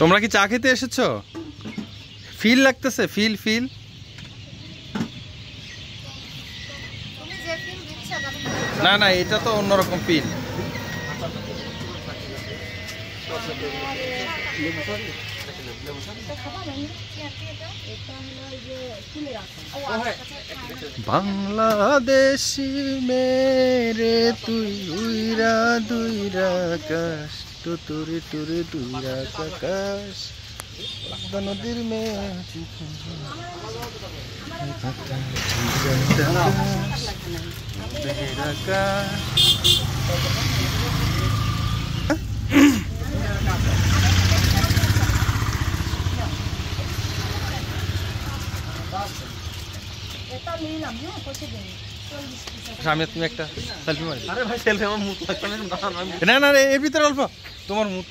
তোমরা কি চা খেতে এসেছো? ফিল লাগতেছে, ফিল ফিল। না না, এটা তো অন্যরকম ফিল। বাংলাদেশি মেরে তুই উইরা দুইরা আকাশ, টুতুরি টুরি দুইরা আকাশ, নদীর মেয়ে সামনে তুমি একটা সেলফি মারি। আরে ভাই সেলফি আমার মুখ লাগবে না না। না, এর ভিতরে অল্প তোমার মুখ।